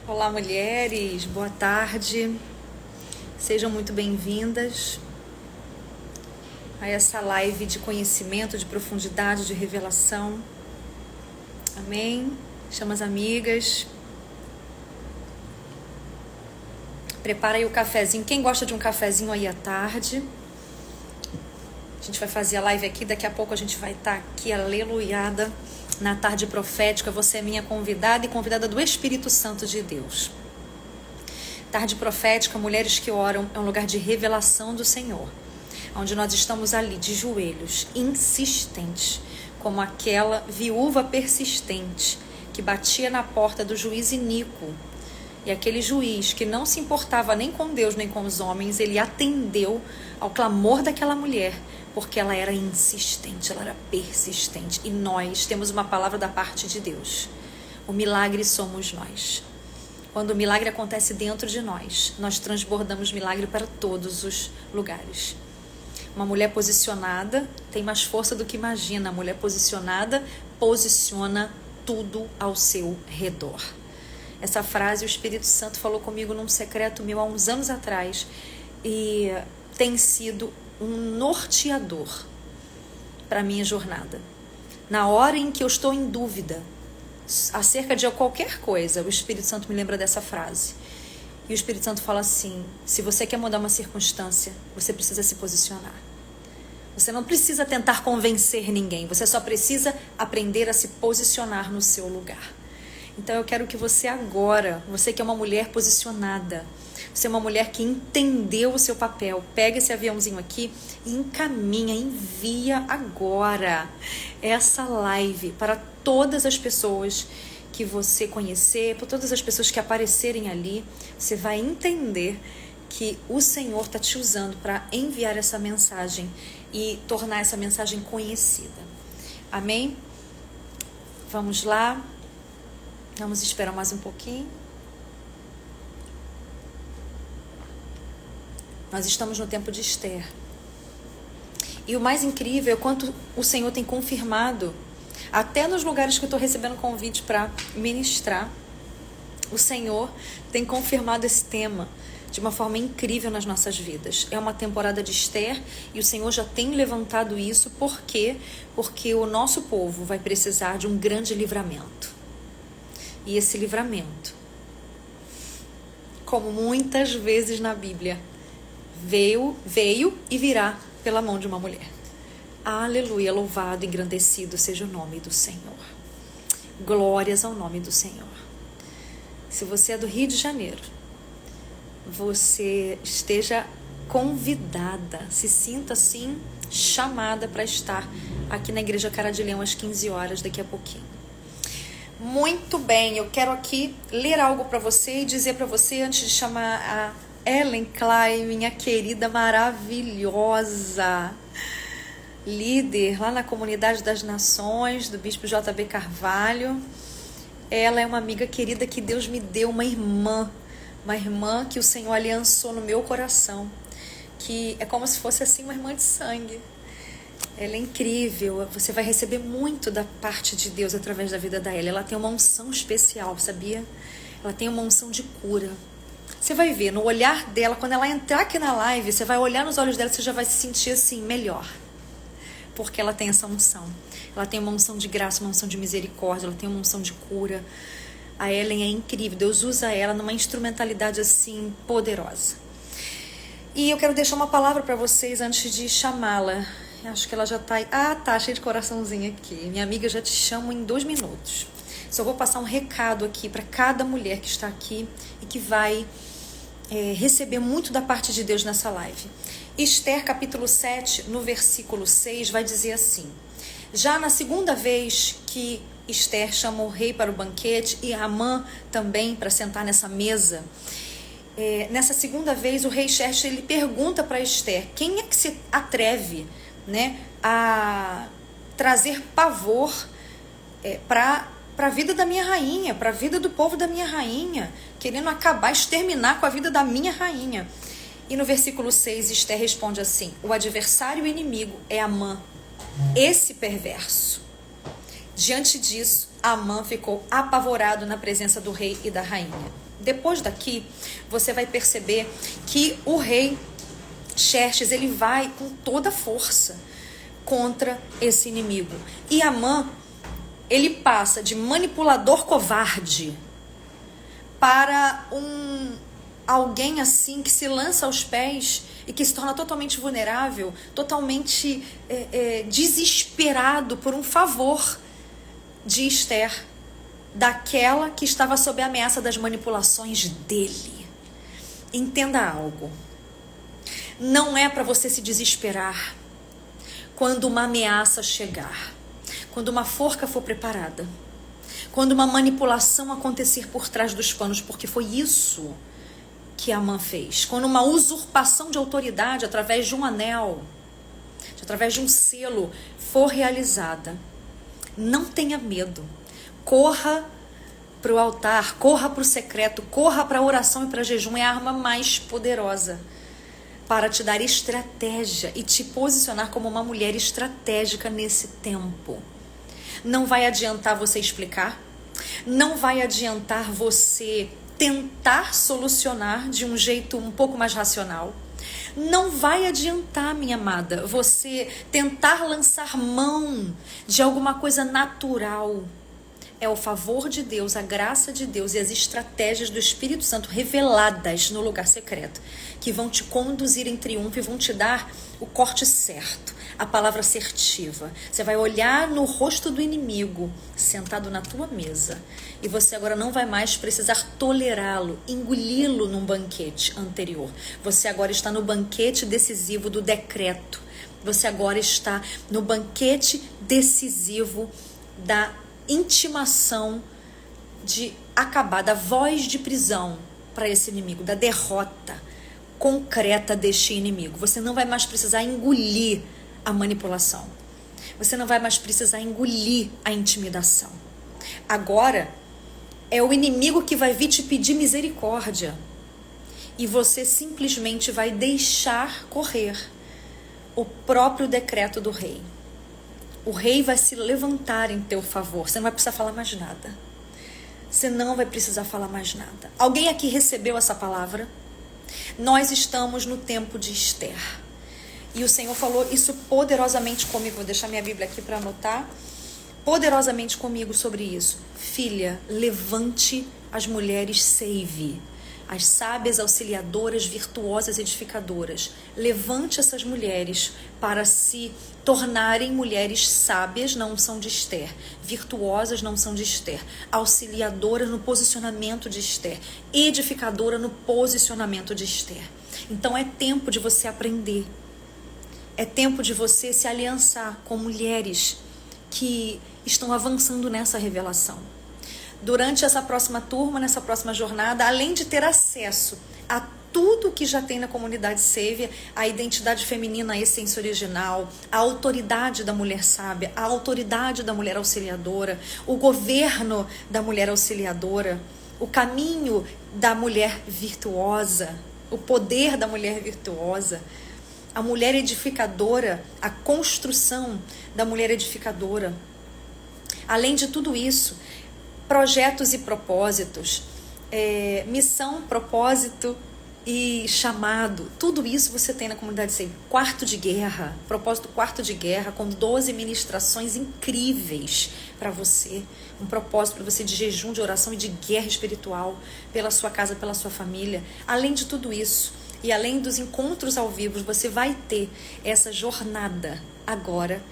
Olá, mulheres, boa tarde, sejam muito bem-vindas a essa live de conhecimento, de profundidade, de revelação. Amém? Chama as amigas. Prepara aí o cafezinho. Quem gosta de um cafezinho aí à tarde? A gente vai fazer a live aqui, daqui a pouco a gente vai estar aqui, aleluiada, na tarde profética. Você é minha convidada e convidada do Espírito Santo de Deus. Tarde profética, mulheres que oram, é um lugar de revelação do Senhor, onde nós estamos ali de joelhos, insistentes, como aquela viúva persistente que batia na porta do juiz iníquo. E aquele juiz que não se importava nem com Deus nem com os homens, ele atendeu ao clamor daquela mulher, porque ela era insistente, ela era persistente. E nós temos uma palavra da parte de Deus. O milagre somos nós. Quando o milagre acontece dentro de nós, nós transbordamos milagre para todos os lugares. Uma mulher posicionada tem mais força do que imagina. A mulher posicionada posiciona tudo ao seu redor. Essa frase o Espírito Santo falou comigo num secreto meu há uns anos atrás e tem sido um norteador para a minha jornada. Na hora em que eu estou em dúvida acerca de qualquer coisa, o Espírito Santo me lembra dessa frase. E o Espírito Santo fala assim: se você quer mudar uma circunstância, você precisa se posicionar. Você não precisa tentar convencer ninguém, você só precisa aprender a se posicionar no seu lugar. Então eu quero que você agora, você que é uma mulher posicionada, você é uma mulher que entendeu o seu papel, pega esse aviãozinho aqui e encaminha, envia agora essa live para todas as pessoas que você conhecer, para todas as pessoas que aparecerem ali. Você vai entender que o Senhor está te usando para enviar essa mensagem e tornar essa mensagem conhecida. Amém? Vamos lá. Vamos esperar mais um pouquinho. Nós estamos no tempo de Esther. E o mais incrível é quanto o Senhor tem confirmado, até nos lugares que eu estou recebendo convite para ministrar, o Senhor tem confirmado esse tema de uma forma incrível nas nossas vidas. É uma temporada de Esther e o Senhor já tem levantado isso. Por quê? Porque o nosso povo vai precisar de um grande livramento. E esse livramento, como muitas vezes na Bíblia, veio e virá pela mão de uma mulher. Aleluia, louvado e engrandecido seja o nome do Senhor. Glórias ao nome do Senhor. Se você é do Rio de Janeiro, você esteja convidada, se sinta assim, chamada para estar aqui na Igreja Cara de Leão às 15 horas, daqui a pouquinho. Muito bem, eu quero aqui ler algo para você e dizer para você, antes de chamar a Ellen Klein, minha querida maravilhosa líder lá na Comunidade das Nações, do Bispo J.B. Carvalho. Ela é uma amiga querida que Deus me deu, uma irmã que o Senhor aliançou no meu coração, que é como se fosse assim uma irmã de sangue. Ela é incrível, você vai receber muito da parte de Deus através da vida da Ellen. Ela tem uma unção especial, sabia? Ela tem uma unção de cura. Você vai ver no olhar dela, quando ela entrar aqui na live, você vai olhar nos olhos dela, você já vai se sentir assim, melhor. Porque ela tem essa unção. Ela tem uma unção de graça, uma unção de misericórdia, ela tem uma unção de cura. A Ellen é incrível, Deus usa ela numa instrumentalidade assim, poderosa. E eu quero deixar uma palavra para vocês antes de chamá-la. Acho que ela já tá aí. Ah, tá, cheia de coraçãozinho aqui. Minha amiga, já te chamo em 2 minutos. Só vou passar um recado aqui para cada mulher que está aqui e que vai receber muito da parte de Deus nessa live. Esther, capítulo 7, no versículo 6, vai dizer assim: já na segunda vez que Esther chamou o rei para o banquete e Amã também para sentar nessa mesa, nessa segunda vez o rei Xerxes ele pergunta para Esther: quem é que se atreve, né, a trazer pavor para a vida da minha rainha, para a vida do povo da minha rainha, querendo acabar, exterminar com a vida da minha rainha? E no versículo 6, Esther responde assim: o adversário e o inimigo é Amã, esse perverso. Diante disso, Amã ficou apavorado na presença do rei e da rainha. Depois daqui, você vai perceber que o rei Xerxes, ele vai com toda a força contra esse inimigo. E Amã, ele passa de manipulador covarde para alguém assim que se lança aos pés e que se torna totalmente vulnerável, totalmente desesperado por um favor de Esther, daquela que estava sob a ameaça das manipulações dele. Entenda algo. Não é para você se desesperar quando uma ameaça chegar, quando uma forca for preparada, quando uma manipulação acontecer por trás dos panos, porque foi isso que Amã fez. Quando uma usurpação de autoridade através de um anel, através de um selo, for realizada, não tenha medo. Corra para o altar, corra para o secreto, corra para a oração e para jejum. É a arma mais poderosa para te dar estratégia e te posicionar como uma mulher estratégica nesse tempo. Não vai adiantar você explicar, não vai adiantar você tentar solucionar de um jeito um pouco mais racional. Não vai adiantar, minha amada, você tentar lançar mão de alguma coisa natural. É o favor de Deus, a graça de Deus e as estratégias do Espírito Santo reveladas no lugar secreto que vão te conduzir em triunfo e vão te dar o corte certo, a palavra assertiva. Você vai olhar no rosto do inimigo sentado na tua mesa e você agora não vai mais precisar tolerá-lo, engoli-lo num banquete anterior. Você agora está no banquete decisivo do decreto. Você agora está no banquete decisivo da intimação de acabar, da voz de prisão para esse inimigo, da derrota concreta deste inimigo. Você não vai mais precisar engolir a manipulação. Você não vai mais precisar engolir a intimidação. Agora é o inimigo que vai vir te pedir misericórdia e você simplesmente vai deixar correr o próprio decreto do rei. O rei vai se levantar em teu favor. Você não vai precisar falar mais nada. Você não vai precisar falar mais nada. Alguém aqui recebeu essa palavra? Nós estamos no tempo de Esther. E o Senhor falou isso poderosamente comigo. Vou deixar minha Bíblia aqui para anotar. Poderosamente comigo sobre isso. Filha, levante as mulheres seive. As sábias, auxiliadoras, virtuosas, edificadoras. Levante essas mulheres para se tornarem mulheres sábias na unção de Esther, virtuosas na unção de Esther, auxiliadoras no posicionamento de Esther, edificadora no posicionamento de Esther. Então é tempo de você aprender. É tempo de você se aliançar com mulheres que estão avançando nessa revelação. Durante essa próxima turma, nessa próxima jornada, além de ter acesso a tudo que já tem na comunidade Save, a identidade feminina, a essência original, a autoridade da mulher sábia, a autoridade da mulher auxiliadora, o governo da mulher auxiliadora, o caminho da mulher virtuosa, o poder da mulher virtuosa, a mulher edificadora, a construção da mulher edificadora. Além de tudo isso, projetos e propósitos, missão, propósito e chamado, tudo isso você tem na comunidade Save. Quarto de guerra, propósito quarto de guerra, com 12 ministrações incríveis para você, um propósito para você de jejum, de oração e de guerra espiritual pela sua casa, pela sua família. Além de tudo isso, e além dos encontros ao vivo, você vai ter essa jornada agora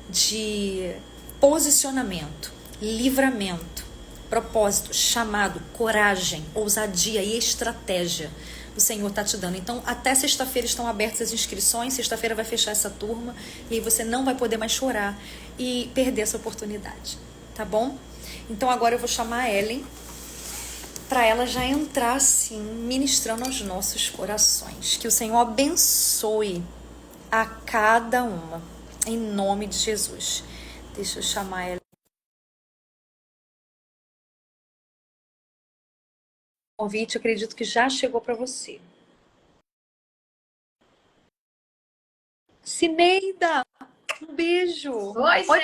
de posicionamento, livramento, propósito, chamado, coragem, ousadia e estratégia. O Senhor está te dando. Então, até sexta-feira estão abertas as inscrições. Sexta-feira vai fechar essa turma. E aí você não vai poder mais chorar e perder essa oportunidade. Tá bom? Então, agora eu vou chamar a Ellen para ela já entrar assim, ministrando aos nossos corações. Que o Senhor abençoe a cada uma. Em nome de Jesus. Deixa eu chamar ela. O convite, acredito que já chegou para você. Cineida! Um beijo. Oi, Oi,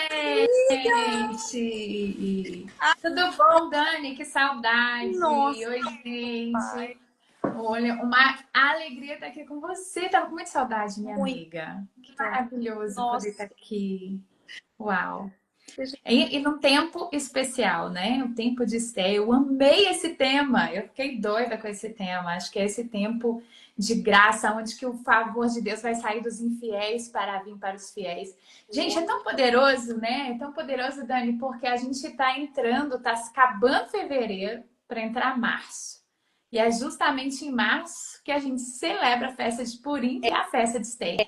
gente! Tudo bom, Dani? Que saudade! nossa, Oi, pai. gente! Olha, uma alegria estar aqui com você. Tava com muita saudade, minha Muito. amiga. Que maravilhoso poder estar Nossa. aqui. Uau! Seja E num tempo especial, né? O tempo de Esther. Eu amei esse tema. Eu fiquei doida com esse tema. Acho que é esse tempo de graça, onde que o favor de Deus vai sair dos infiéis para vir para os fiéis. Gente, é tão poderoso, né? É tão poderoso, Dani, porque a gente está entrando, está acabando fevereiro para entrar março. E é justamente em março que a gente celebra a festa de Purim, que é a festa de Esther.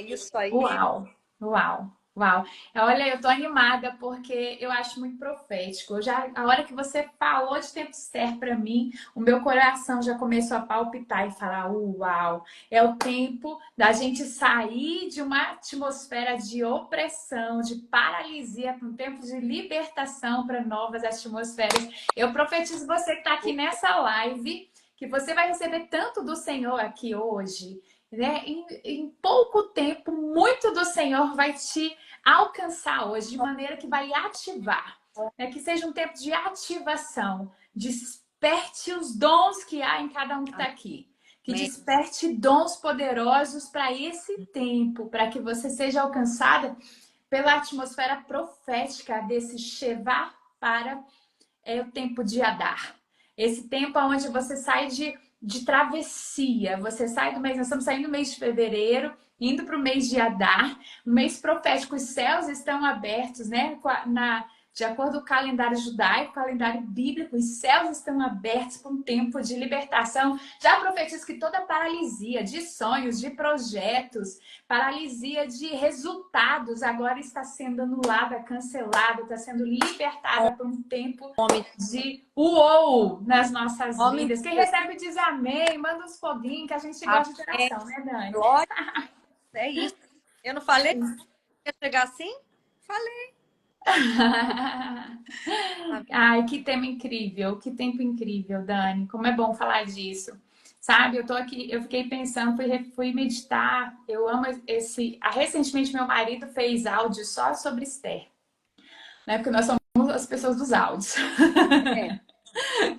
isso aí. Uau, uau, uau. Olha, eu tô animada porque eu acho muito profético. A hora que você falou de tempo certo para mim, o meu coração já começou a palpitar e falar: uau, é o tempo da gente sair de uma atmosfera de opressão, de paralisia, para um tempo de libertação para novas atmosferas. Eu profetizo você que está aqui nessa live, que você vai receber tanto do Senhor aqui hoje, né? Em pouco tempo, muito do Senhor vai te alcançar hoje, de maneira que vai ativar, né? Que seja um tempo de ativação, desperte os dons que há em cada um que está aqui, que Amém. desperte dons poderosos para esse tempo, para que você seja alcançada pela atmosfera profética desse Sheva para o tempo de Adar. Esse tempo onde você sai de travessia, você sai do mês, nós estamos saindo do mês de fevereiro, indo para o mês de Adar, um mês profético, os céus estão abertos, né? De acordo com o calendário judaico, o calendário bíblico, os céus estão abertos para um tempo de libertação. Já profetizo que toda paralisia de sonhos, de projetos, paralisia de resultados agora está sendo anulada, cancelada, está sendo libertada por um tempo Homem, de uou nas nossas homem vidas. de Quem Deus. recebe diz amém, manda uns foguinhos que a gente gosta de Amém. interação, né, Dani? Glória. É isso. Eu não falei que ia chegar assim? Falei. Ai, que tema incrível, que tempo incrível, Dani. Como é bom falar disso. Sabe, eu tô aqui, eu fiquei pensando, fui meditar. Eu amo esse. Recentemente, meu marido fez áudio só sobre Esther, né? Porque nós somos as pessoas dos áudios. É.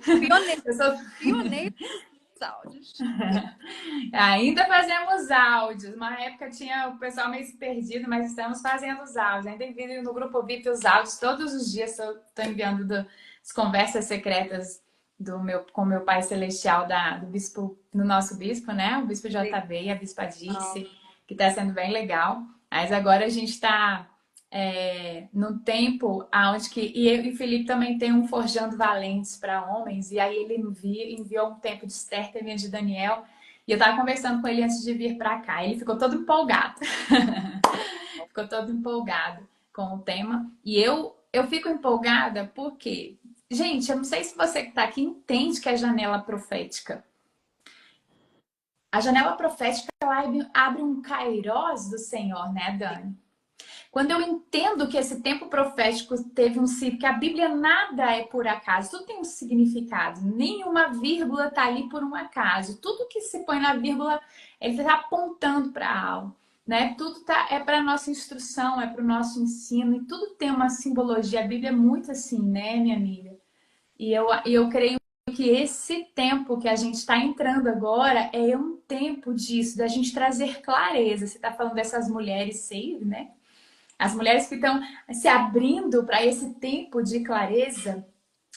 Pioneiro, Pessoas pioneiro dos áudios. Ainda fazemos áudios. Uma época tinha o pessoal meio perdido, mas estamos fazendo os áudios. Ainda envio no grupo VIP os áudios todos os dias. Estou enviando as conversas secretas com meu Pai Celestial do bispo, no nosso bispo, né? O bispo JB e a bispa Dirce, que está sendo bem legal. Mas agora a gente está num tempo onde que. E eu e o Felipe também tem um Forjando Valentes para homens, e aí ele enviou um tempo de Esther, também de Daniel. E eu tava conversando com ele antes de vir para cá. Ele ficou todo empolgado. Ficou todo empolgado com o tema. E eu fico empolgada porque, gente, eu não sei se você que está aqui entende que é janela profética. A janela profética ela abre um kairós do Senhor, né, Dani? Quando eu entendo que esse tempo profético teve um ciclo, que a Bíblia nada é por acaso, tudo tem um significado, nenhuma vírgula está ali por um acaso. Tudo que se põe na vírgula, ele está apontando para algo, né? Tudo é para nossa instrução, é para o nosso ensino, e tudo tem uma simbologia. A Bíblia é muito assim, né, minha amiga? E eu creio que esse tempo que a gente está entrando agora é um tempo disso, da gente trazer clareza. Você está falando dessas mulheres save, né? As mulheres que estão se abrindo para esse tempo de clareza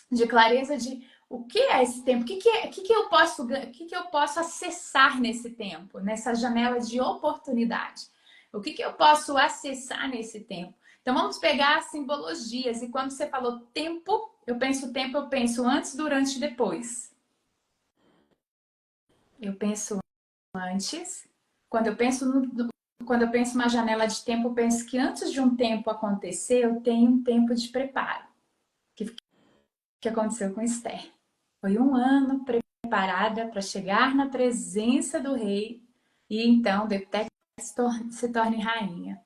de o que é esse tempo, o que eu posso acessar nesse tempo, nessa janela de oportunidade. O que eu posso acessar nesse tempo? Então vamos pegar as simbologias. E quando você falou tempo, eu penso antes, durante e depois. Eu penso antes. Quando eu penso quando eu penso numa janela de tempo, eu penso que antes de um tempo acontecer, eu tenho um tempo de preparo. Que aconteceu com Esther. Foi um ano preparada para chegar na presença do rei e então até que se torne rainha.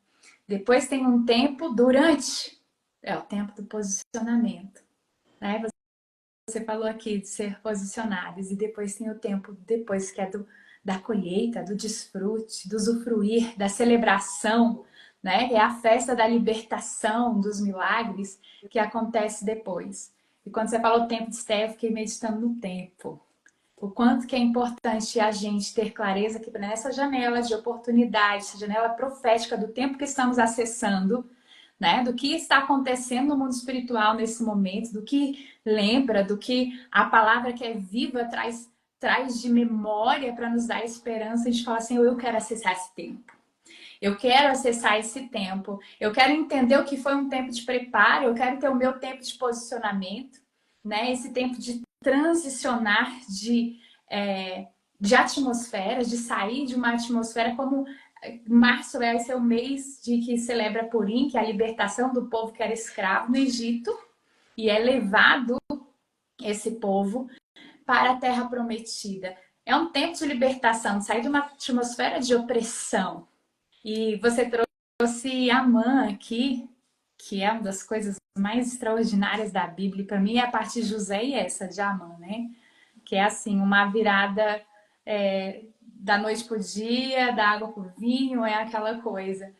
Depois tem um tempo durante, o tempo do posicionamento. Né? Você falou aqui de ser posicionados e depois tem o tempo depois que é da colheita, do desfrute, do usufruir, da celebração, né? É a festa da libertação, dos milagres que acontece depois. E quando você falou tempo de Esther, eu fiquei meditando no tempo. O quanto que é importante a gente ter clareza que nessa janela de oportunidade, essa janela profética do tempo que estamos acessando, né? Do que está acontecendo no mundo espiritual nesse momento, do que lembra, do que a palavra que é viva traz de memória para nos dar esperança. A gente fala assim, eu quero acessar esse tempo. Eu quero acessar esse tempo. Eu quero entender o que foi um tempo de preparo. Eu quero ter o meu tempo de posicionamento, né? Esse tempo de transicionar de atmosferas, de sair de uma atmosfera como março vai ser o mês de que celebra Purim, que é a libertação do povo que era escravo no Egito, e é levado esse povo para a terra prometida. É um tempo de libertação, de sair de uma atmosfera de opressão. E você trouxe Amã aqui, que é uma das coisas mais extraordinárias da Bíblia. Para mim é a parte de José e essa de Amã, né? Que é assim, uma virada da noite para o dia, da água para o vinho, é aquela coisa.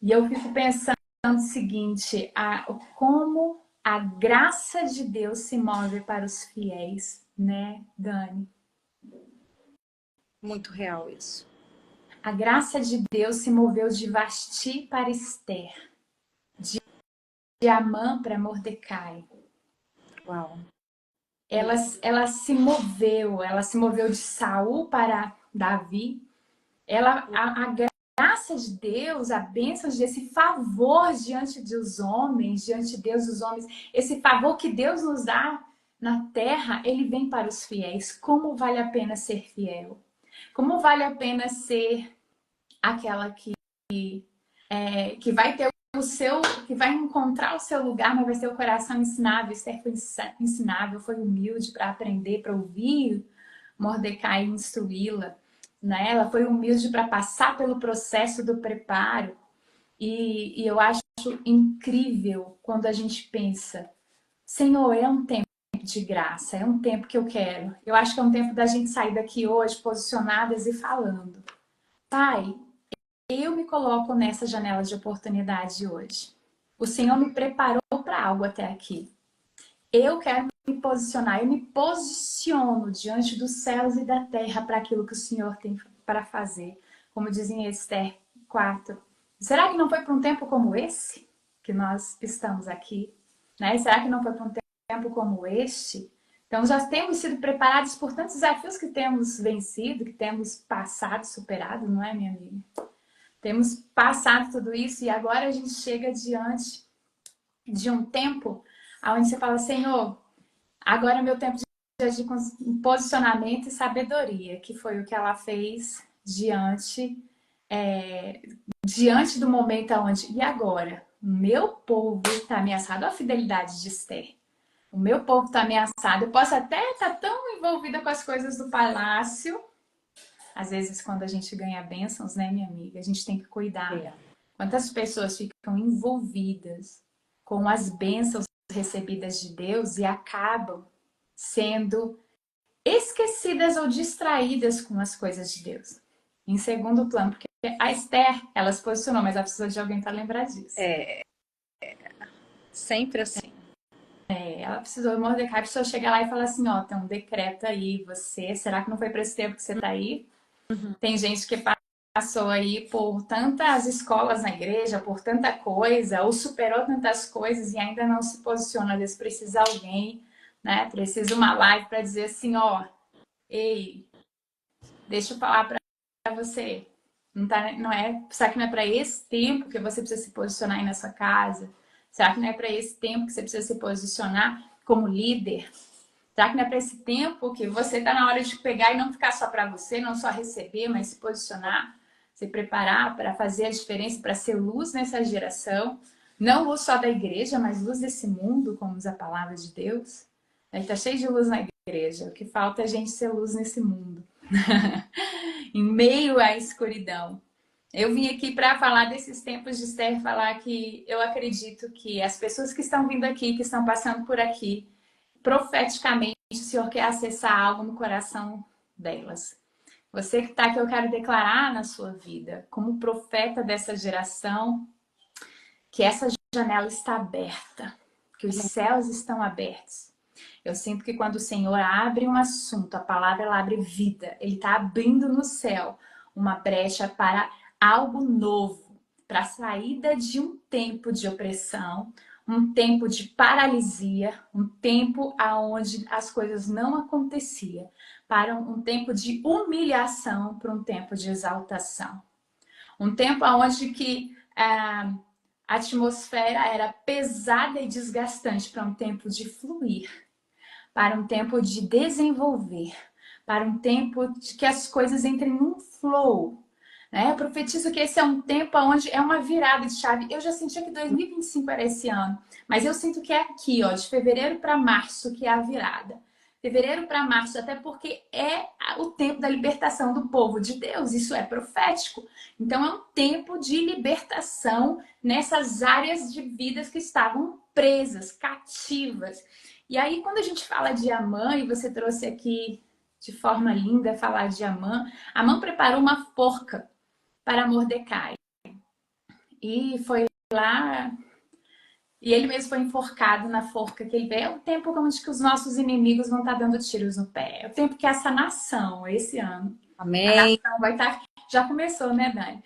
E eu fico pensando o seguinte, como a graça de Deus se move para os fiéis, né, Dani? Muito real isso. A graça de Deus se moveu de Vasti para Esther, de Amã para Mordecai. Uau. Ela se moveu de Saul para Davi. A graça de Deus, a bênção de Deus, esse favor diante dos homens, diante de Deus dos homens, esse favor que Deus nos dá na terra, ele vem para os fiéis. Como vale a pena ser fiel? Como vale a pena ser aquela que vai ter que vai encontrar o seu lugar, mas vai ter o coração ensinável. Esther foi ensinável, foi humilde para aprender, para ouvir Mordecai instruí-la, né? Ela foi humilde para passar pelo processo do preparo. E eu acho incrível quando a gente pensa, Senhor, é um tempo de graça, é um tempo que eu quero. Eu acho que é um tempo da gente sair daqui hoje posicionadas e falando, Pai, eu me coloco nessa janela de oportunidade hoje. O Senhor me preparou para algo até aqui. Eu quero me posicionar, eu me posiciono diante dos céus e da terra para aquilo que o Senhor tem para fazer. Como dizem em Esther 4. Será que não foi para um tempo como esse que nós estamos aqui? Né? Será que não foi para um tempo como este? Então já temos sido preparados por tantos desafios que temos vencido, que temos passado, superado, não é, minha amiga? Temos passado tudo isso e agora a gente chega diante de um tempo onde você fala, Senhor, agora é meu tempo de agir com posicionamento e sabedoria, que foi o que ela fez diante do momento onde, e agora? O meu povo está ameaçado, a fidelidade de Esther. O meu povo está ameaçado. Eu posso até estar tão envolvida com as coisas do palácio. Às vezes, quando a gente ganha bênçãos, né, minha amiga? A gente tem que cuidar. Quantas pessoas ficam envolvidas com as bênçãos recebidas de Deus e acabam sendo esquecidas ou distraídas com as coisas de Deus. Em segundo plano, porque a Esther, ela se posicionou, mas ela precisou de alguém para lembrar disso. Sempre assim. Ela precisou, Mordecai precisou chegar lá e falar assim, ó, tem um decreto aí, será que não foi para esse tempo que você tá aí? Uhum. Tem gente que passou aí por tantas escolas na igreja, por tanta coisa, ou superou tantas coisas e ainda não se posiciona. Às vezes precisa alguém, né? Precisa uma live para dizer assim, ó, ei, deixa eu falar para você. Será que não é para esse tempo que você precisa se posicionar aí na sua casa? Será que não é para esse tempo que você precisa se posicionar como líder? Será que não é para esse tempo que você está na hora de pegar e não ficar só para você, não só receber, mas se posicionar, se preparar para fazer a diferença, para ser luz nessa geração? Não luz só da igreja, mas luz desse mundo, como diz a palavra de Deus. Está cheio de luz na igreja. O que falta é a gente ser luz nesse mundo. Em meio à escuridão. Eu vim aqui para falar desses tempos de Esther, falar que eu acredito que as pessoas que estão vindo aqui, que estão passando por aqui, profeticamente, o Senhor quer acessar algo no coração delas. Você que está aqui, eu quero declarar na sua vida, como profeta dessa geração, que essa janela está aberta, que os céus estão abertos. Eu sinto que quando o Senhor abre um assunto, a palavra ela abre vida. Ele está abrindo no céu uma brecha para algo novo, para a saída de um tempo de opressão, um tempo de paralisia, um tempo onde as coisas não aconteciam, para um tempo de humilhação, para um tempo de exaltação. Um tempo onde que a atmosfera era pesada e desgastante, para um tempo de fluir, para um tempo de desenvolver, para um tempo de que as coisas entrem num flow. Né? Eu profetizo que esse é um tempo onde é uma virada de chave. Eu já sentia que 2025 era esse ano, mas eu sinto que é aqui, ó, de fevereiro para março, que é a virada. Fevereiro para março, até porque é o tempo da libertação do povo de Deus, isso é profético. Então é um tempo de libertação nessas áreas de vidas que estavam presas, cativas. E aí, quando a gente fala de Amã, e você trouxe aqui de forma linda falar de Amã, Amã preparou uma forca para Mordecai. E foi lá, e ele mesmo foi enforcado na forca que ele vê. É o tempo onde que os nossos inimigos vão estar dando tiros no pé. É o tempo que essa nação, esse ano, Amém. a nação vai estar... Já começou, né, Dani?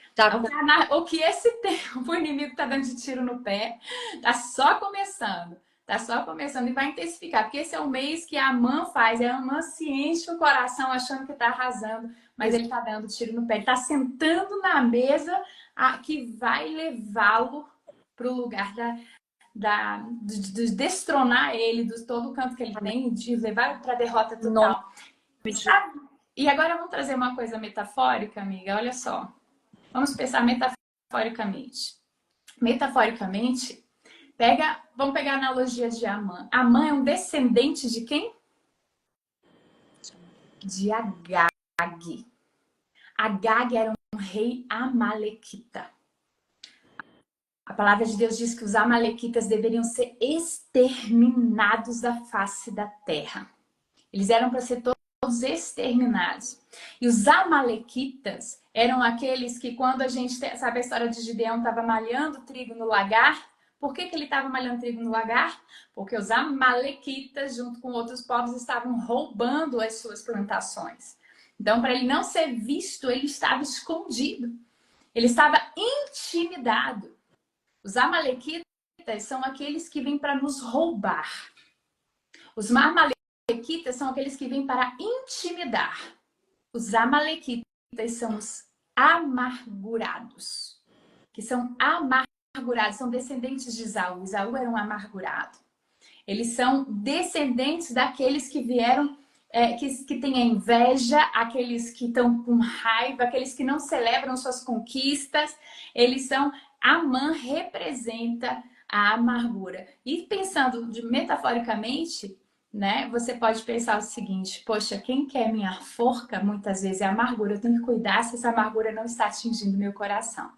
O que esse tempo o inimigo está dando de tiro no pé, tá só começando. Tá só começando e vai intensificar, porque esse é o mês que a Amã faz. A Amã se enche o coração achando que tá arrasando, mas ele tá dando tiro no pé. Ele tá sentando na mesa que vai levá-lo pro lugar de destronar ele, de todo o canto que ele tem, de levar para a derrota total. E agora vamos trazer uma coisa metafórica, amiga. Olha só. Vamos pensar metaforicamente. Metaforicamente, vamos pegar a analogia de Amã. Amã é um descendente de quem? De Agag. Agag era um rei amalequita. A palavra de Deus diz que os amalequitas deveriam ser exterminados da face da terra. Eles eram para ser todos exterminados. E os amalequitas eram aqueles que, quando a gente sabe a história de Gideão, estava malhando trigo no lagar. Por que ele estava malhando trigo no lagar? Porque os amalequitas, junto com outros povos, estavam roubando as suas plantações. Então, para ele não ser visto, ele estava escondido. Ele estava intimidado. Os amalequitas são aqueles que vêm para nos roubar. Os amalequitas são aqueles que vêm para intimidar. Os amalequitas são os amargurados. Que são amargurados, são descendentes de Esaú. Esaú era um amargurado. Eles são descendentes daqueles que vieram, que têm a inveja, aqueles que estão com raiva, aqueles que não celebram suas conquistas. Eles são... Amã representa a amargura. E pensando metaforicamente, né, você pode pensar o seguinte: poxa, quem quer minha forca, muitas vezes é a amargura. Eu tenho que cuidar se essa amargura não está atingindo meu coração.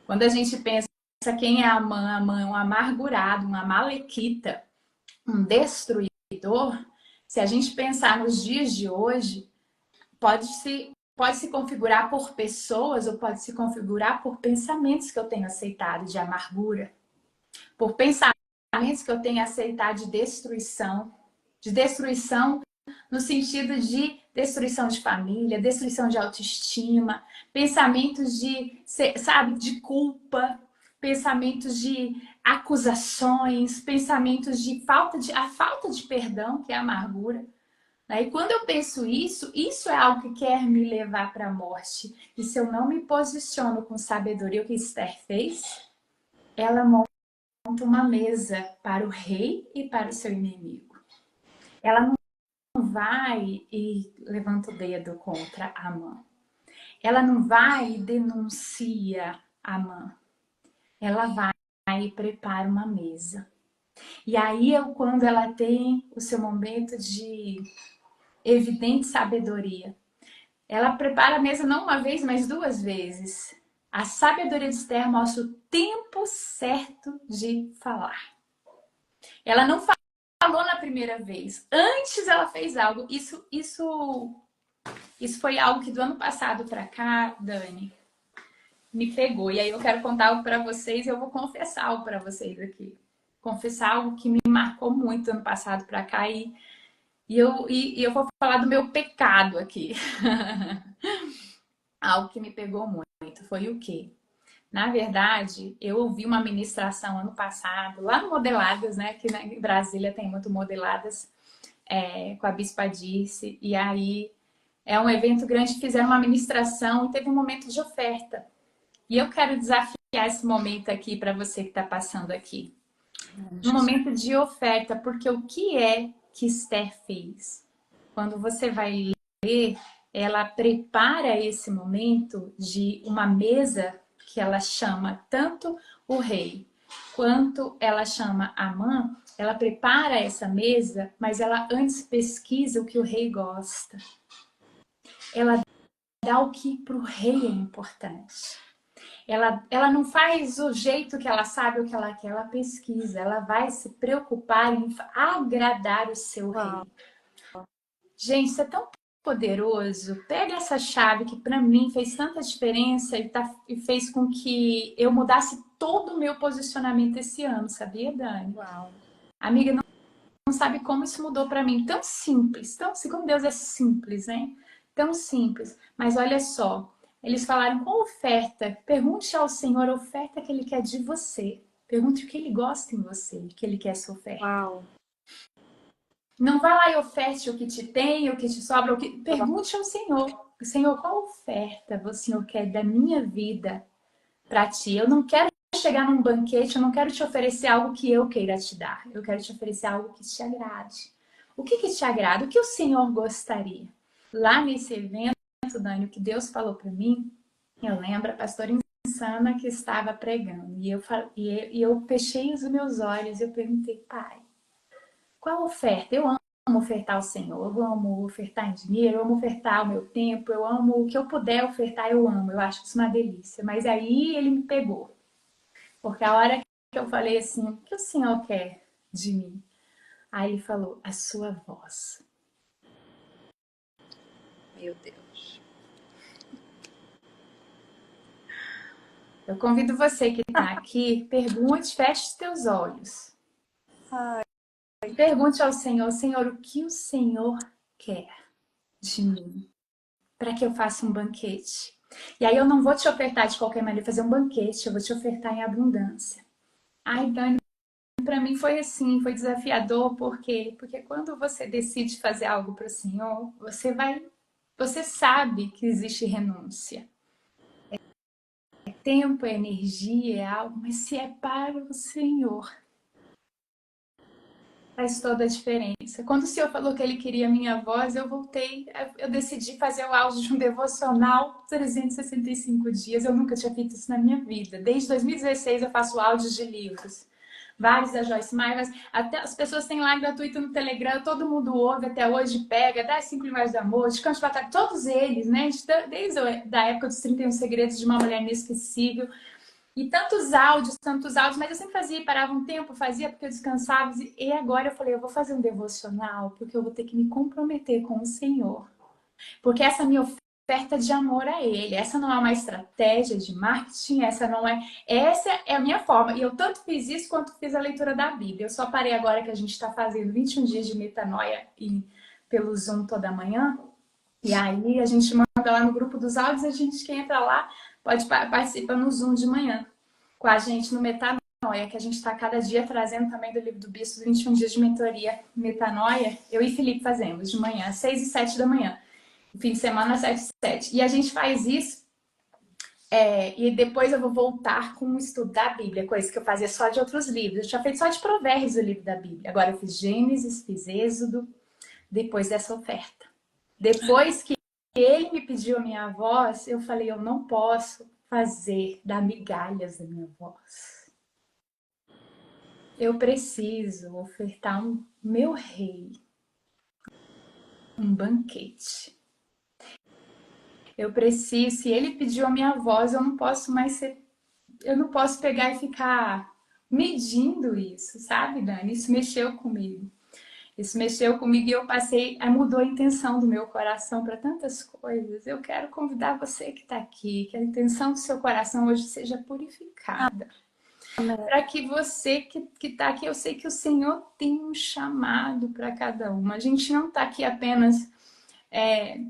Quando a gente pensa quem é Amã, Amã é um amargurado, um amalequita, um destruidor. Se a gente pensar nos dias de hoje, pode se configurar por pessoas ou pode se configurar por pensamentos que eu tenho aceitado de amargura, por pensamentos que eu tenho aceitado de destruição no sentido de destruição de família, destruição de autoestima, pensamentos de, sabe, de culpa, pensamentos de acusações, pensamentos de falta de perdão, que é a amargura. E quando eu penso isso é algo que quer me levar para a morte. E se eu não me posiciono com sabedoria, o que Esther fez, ela monta uma mesa para o rei e para o seu inimigo. Ela não vai e levanta o dedo contra Amã. Ela não vai e denuncia Amã. Ela vai e prepara uma mesa. E aí, quando ela tem o seu momento de evidente sabedoria, ela prepara a mesa não uma vez, mas duas vezes. A sabedoria de Esther mostra o tempo certo de falar. Ela não falou na primeira vez. Antes ela fez algo. Isso foi algo que do ano passado para cá, Dani, me pegou. E aí eu quero contar algo para vocês e eu vou confessar algo para vocês aqui. Confessar algo que me marcou muito ano passado para cá e eu vou falar do meu pecado aqui. Algo que me pegou muito foi o quê? Na verdade, eu ouvi uma ministração ano passado, lá no Modeladas, né? Que em Brasília tem muito Modeladas, com a Bispa Dirce. E aí é um evento grande, fizeram uma ministração e teve um momento de oferta. E eu quero desafiar esse momento aqui para você que está passando aqui. Um momento de oferta, porque o que é que Esther fez? Quando você vai ler, ela prepara esse momento de uma mesa que ela chama tanto o rei quanto ela chama Amã. Ela prepara essa mesa, mas ela antes pesquisa o que o rei gosta. Ela dá o que para o rei é importante. Ela não faz o jeito que ela sabe o que ela quer, ela pesquisa, ela vai se preocupar em agradar o seu rei. Gente, isso é tão poderoso. Pega essa chave que para mim fez tanta diferença e fez com que eu mudasse todo o meu posicionamento esse ano, sabia, Dani? Uau. Amiga, não sabe como isso mudou para mim. Tão simples, tão assim como Deus é simples, né? Tão simples. Mas olha só, eles falaram com oferta. Pergunte ao Senhor a oferta que Ele quer de você. Pergunte o que Ele gosta em você, que Ele quer essa oferta. Uau. Não vá lá e oferte o que te tem, o que te sobra. Pergunte ao Senhor. Senhor, qual oferta o Senhor quer da minha vida para ti? Eu não quero chegar num banquete, eu não quero te oferecer algo que eu queira te dar. Eu quero te oferecer algo que te agrade. O que te agrada? O que o Senhor gostaria? Lá nesse evento, Dani, o que Deus falou para mim, eu lembro a pastora Insana que estava pregando. E eu fechei os meus olhos e eu perguntei, Pai, qual oferta? Eu amo ofertar ao Senhor, eu amo ofertar em dinheiro, eu amo ofertar o meu tempo, eu amo o que eu puder ofertar, eu amo. Eu acho isso uma delícia. Mas aí ele me pegou. Porque a hora que eu falei assim, o que o Senhor quer de mim? Aí ele falou, a sua voz. Meu Deus. Eu convido você que está aqui, pergunte, feche os teus olhos. Ai. Pergunte ao Senhor, Senhor, o que o Senhor quer de mim? Para que eu faça um banquete. E aí eu não vou te ofertar de qualquer maneira, fazer um banquete, eu vou te ofertar em abundância. Ai, Dani, para mim foi assim, foi desafiador, por quê? Porque quando você decide fazer algo para o Senhor, você sabe que existe renúncia. É tempo, é energia, é algo, mas se é para o Senhor, faz toda a diferença. Quando o Senhor falou que Ele queria a minha voz, eu decidi fazer o áudio de um devocional 365 dias. Eu nunca tinha feito isso na minha vida. Desde 2016 eu faço áudios de livros. Vários da Joyce Meyer, até as pessoas têm lá gratuito no Telegram, todo mundo ouve até hoje, pega, dá 5 linguagens do amor, descanso de batalha, todos eles, né? Desde a época dos 31 segredos de uma mulher inesquecível. E tantos áudios, mas eu sempre fazia, parava um tempo, fazia porque eu descansava. E agora eu falei, eu vou fazer um devocional, porque eu vou ter que me comprometer com o Senhor. Porque essa minha oferta de amor a Ele, essa não é uma estratégia de marketing, essa é a minha forma. E eu tanto fiz isso quanto fiz a leitura da Bíblia. Eu só parei agora que a gente está fazendo 21 dias de metanoia pelo Zoom toda manhã. E aí a gente manda lá no grupo dos áudios, a gente que entra lá pode participar no Zoom de manhã com a gente no Metanoia, que a gente está cada dia trazendo também do livro do Bispo, 21 dias de mentoria Metanoia. Eu e Felipe fazemos de manhã, 6 e 7 da manhã. Fim de semana, 7 e 7. E a gente faz isso e depois eu vou voltar com o estudo da Bíblia, coisa que eu fazia só de outros livros. Eu tinha feito só de Provérbios o livro da Bíblia. Agora eu fiz Gênesis, fiz Êxodo, depois dessa oferta. Depois que ele me pediu a minha voz, eu falei, eu não posso dar migalhas da minha voz. Eu preciso ofertar meu rei um banquete. Eu preciso, se ele pediu a minha voz, eu não posso pegar e ficar medindo isso, sabe, Dani? Isso mexeu comigo. Isso mexeu comigo e eu passei, mudou a intenção do meu coração para tantas coisas. Eu quero convidar você que está aqui, que a intenção do seu coração hoje seja purificada. Para que você que está aqui, eu sei que o Senhor tem um chamado para cada uma. A gente não está aqui apenas,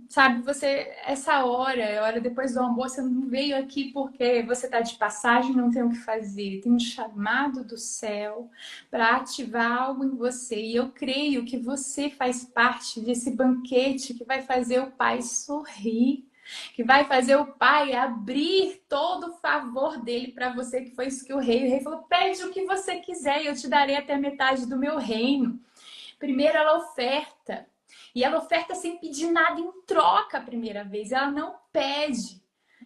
sabe, essa hora, é hora depois do almoço, você não veio aqui porque você está de passagem, não tem o que fazer. Tem um chamado do céu para ativar algo em você. E eu creio que você faz parte desse banquete que vai fazer o Pai sorrir, que vai fazer o Pai abrir todo o favor dele para você, que foi isso que o rei falou: pede o que você quiser e eu te darei até metade do meu reino. Primeiro ela oferta, e ela oferta sem pedir nada em troca a primeira vez, ela não pede.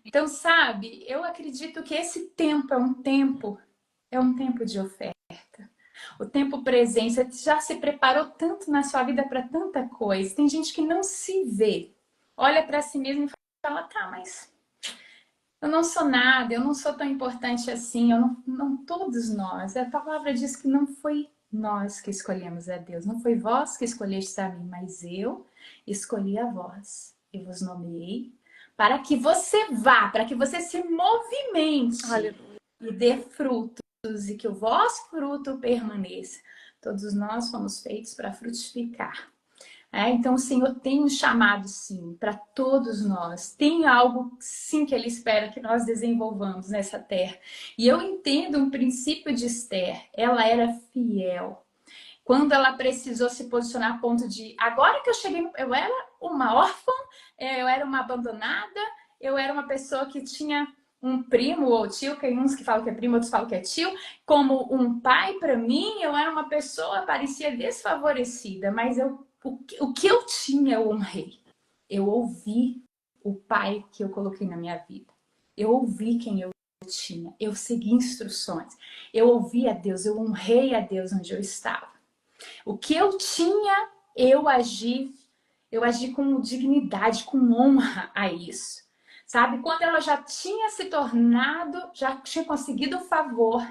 Então, sabe, eu acredito que esse tempo é um tempo de oferta. O tempo presente, você já se preparou tanto na sua vida para tanta coisa. Tem gente que não se vê, olha para si mesmo e fala: tá, mas eu não sou nada, eu não sou tão importante assim, eu não todos nós. A palavra diz que não foi nós que escolhemos a Deus, não foi vós que escolheste a mim, mas eu escolhi a vós. Eu vos nomeei para que você vá, para que você se movimente. Aleluia. E dê frutos e que o vosso fruto permaneça. Todos nós fomos feitos para frutificar. Então o Senhor tem um chamado, sim, para todos nós. Tem algo, sim, que Ele espera que nós desenvolvamos nessa terra. E eu entendo um princípio de Esther. Ela era fiel. Quando ela precisou se posicionar a ponto de... Agora que eu cheguei... Eu era uma órfã, eu era uma abandonada, eu era uma pessoa que tinha um primo ou tio, tem uns que falam que é primo, outros falam que é tio, como um pai para mim. Eu era uma pessoa, parecia desfavorecida, mas o que eu tinha, eu honrei. Eu ouvi o pai que eu coloquei na minha vida. Eu ouvi quem eu tinha. Eu segui instruções. Eu ouvi a Deus, eu honrei a Deus onde eu estava. O que eu tinha, eu agi com dignidade, com honra a isso. Sabe? Quando ela já tinha se tornado, já tinha conseguido o favor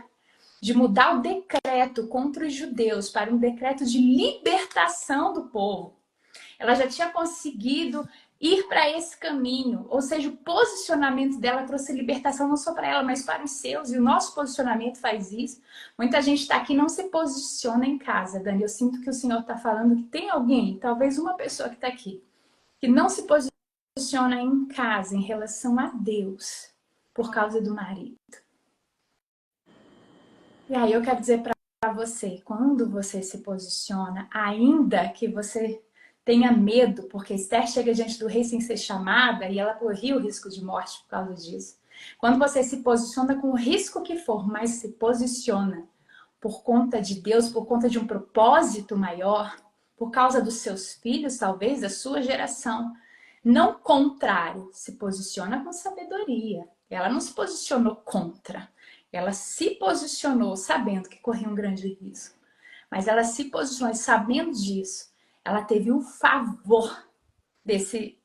de mudar o decreto contra os judeus para um decreto de libertação do povo. Ela já tinha conseguido ir para esse caminho, ou seja, o posicionamento dela trouxe libertação não só para ela, mas para os seus, e o nosso posicionamento faz isso. Muita gente está aqui e não se posiciona em casa, Dani. Eu sinto que o Senhor está falando que tem alguém, talvez uma pessoa que está aqui, que não se posiciona em casa em relação a Deus por causa do marido. E aí eu quero dizer para você, quando você se posiciona, ainda que você tenha medo, porque Esther chega diante do rei sem ser chamada e ela corria o risco de morte por causa disso. Quando você se posiciona com o risco que for, mas se posiciona por conta de Deus, por conta de um propósito maior, por causa dos seus filhos, talvez, da sua geração, não contrário, se posiciona com sabedoria. Ela não se posicionou contra. Ela se posicionou sabendo que corria um grande risco. Mas ela se posicionou sabendo disso. Ela teve o favor desse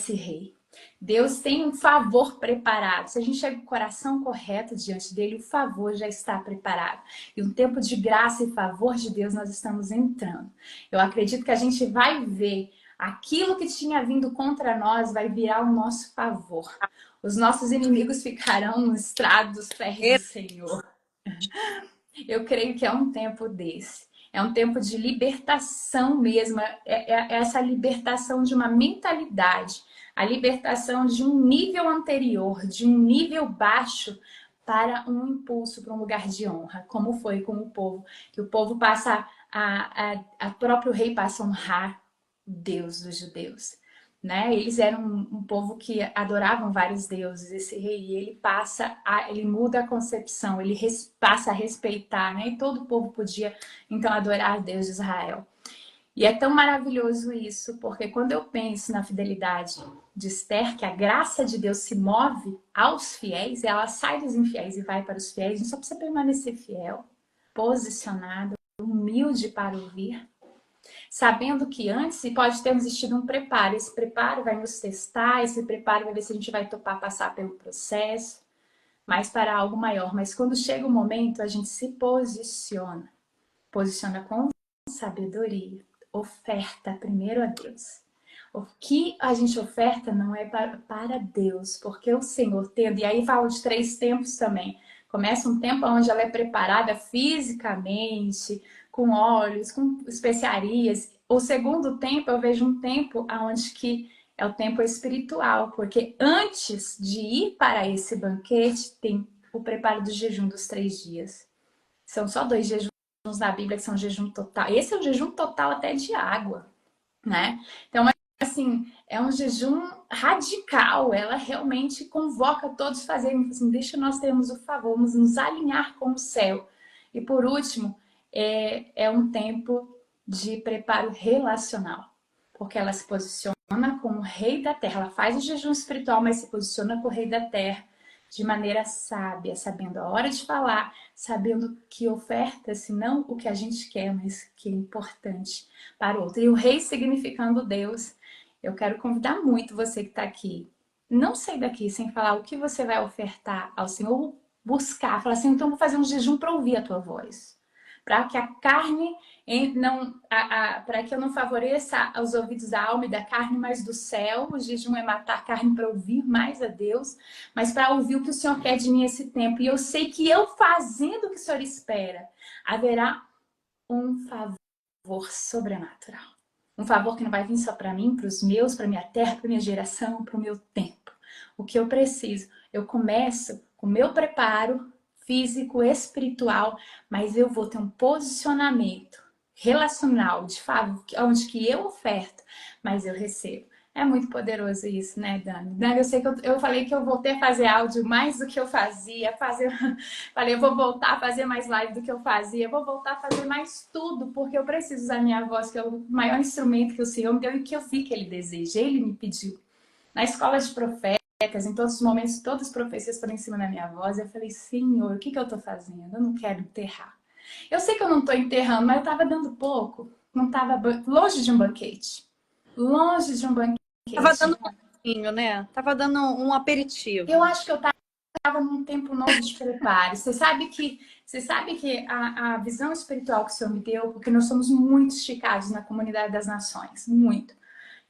rei. Deus tem um favor preparado. Se a gente chega com o coração correto diante dele, o favor já está preparado. E um tempo de graça e favor de Deus nós estamos entrando. Eu acredito que a gente vai ver aquilo que tinha vindo contra nós vai virar o nosso favor. Os nossos inimigos ficarão no estrado dos pés do Senhor. Eu creio que é um tempo desse. É um tempo de libertação mesmo. É essa libertação de uma mentalidade. A libertação de um nível anterior, de um nível baixo, para um impulso, para um lugar de honra. Como foi com o povo. Que o povo passa, a próprio rei passa a honrar o Deus dos judeus. Né? Eles eram um povo que adoravam vários deuses. Esse rei, ele muda a concepção, ele passa a respeitar, né? E todo o povo podia então adorar Deus de Israel. E é tão maravilhoso isso, porque quando eu penso na fidelidade de Esther, que a graça de Deus se move aos fiéis, ela sai dos infiéis e vai para os fiéis, não só precisa permanecer fiel, posicionado, humilde para ouvir. Sabendo que antes pode ter existido um preparo. Esse preparo vai nos testar, esse preparo vai ver se a gente vai topar passar pelo processo, mas para algo maior. Mas quando chega o momento, a gente se posiciona. Posiciona com sabedoria, oferta primeiro a Deus. O que a gente oferta não é para Deus, porque o Senhor tendo, e aí falo de 3 tempos também. Começa um tempo onde ela é preparada fisicamente, com óleos, com especiarias. O segundo tempo, eu vejo um tempo onde que é o tempo espiritual, porque antes de ir para esse banquete, tem o preparo do jejum dos 3 dias. São só 2 jejuns na Bíblia que são jejum total. Esse é um jejum total até de água, né? Então, assim, é um jejum radical. Ela realmente convoca todos a fazerem assim, deixa nós termos o favor, vamos nos alinhar com o céu. E por último, é um tempo de preparo relacional, porque ela se posiciona como rei da terra. Ela faz o jejum espiritual, mas se posiciona com o rei da terra de maneira sábia, sabendo a hora de falar, sabendo que oferta-se não o que a gente quer, mas que é importante para o outro. E o rei significando Deus. Eu quero convidar muito você que está aqui. Não sair daqui sem falar o que você vai ofertar ao Senhor, buscar, falar assim, então vou fazer um jejum para ouvir a tua voz. Para que a carne não, para que eu não favoreça os ouvidos da alma e da carne, mas do céu. O jejum é matar a carne para ouvir mais a Deus, mas para ouvir o que o Senhor quer de mim esse tempo. E eu sei que eu fazendo o que o Senhor espera, haverá um favor sobrenatural. Um favor que não vai vir só para mim, para os meus, para minha terra, para minha geração, para o meu tempo. O que eu preciso? Eu começo com o meu preparo físico, espiritual, mas eu vou ter um posicionamento relacional de favor, onde que eu oferto, mas eu recebo. É muito poderoso isso, né, Dani? Dani, eu sei que eu falei que eu voltei a fazer áudio mais do que eu fazia, falei, eu vou voltar a fazer mais live do que eu fazia, eu vou voltar a fazer mais tudo, porque eu preciso usar minha voz, que é o maior instrumento que o Senhor me deu e que eu vi que Ele deseja, Ele me pediu. Na escola de profetas, em todos os momentos, todas as profecias foram em cima da minha voz, eu falei, Senhor, o que eu estou fazendo? Eu não quero enterrar. Eu sei que eu não estou enterrando, mas eu estava dando pouco, não estava longe de um banquete. Longe de um banquete. Tava dando um pouquinho, né? Tava dando um aperitivo. Eu acho que eu estava num tempo novo de preparo. Você sabe que a visão espiritual que o Senhor me deu, porque nós somos muito esticados na comunidade das nações, muito.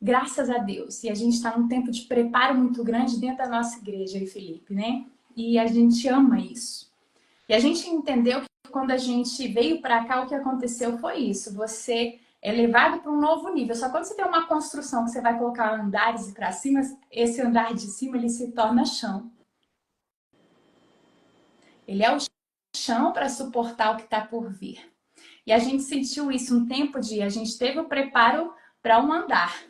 Graças a Deus. E a gente está num tempo de preparo muito grande dentro da nossa igreja, aí, Felipe, né? E a gente ama isso. E a gente entendeu que quando a gente veio para cá, o que aconteceu foi isso. Você é levado para um novo nível. Só quando você tem uma construção que você vai colocar andares para cima, esse andar de cima ele se torna chão. Ele é o chão para suportar o que está por vir. E a gente sentiu isso um tempo a gente teve o preparo para um andar.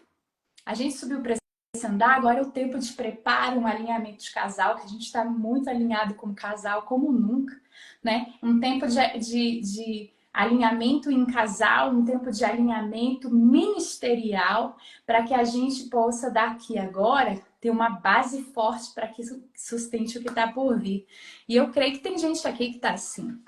A gente subiu para esse andar, agora é o tempo de preparo, um alinhamento de casal, que a gente está muito alinhado como casal, como nunca, né? Um tempo de alinhamento em casal, um tempo de alinhamento ministerial, para que a gente possa daqui agora ter uma base forte para que sustente o que está por vir. E eu creio que tem gente aqui que está assim.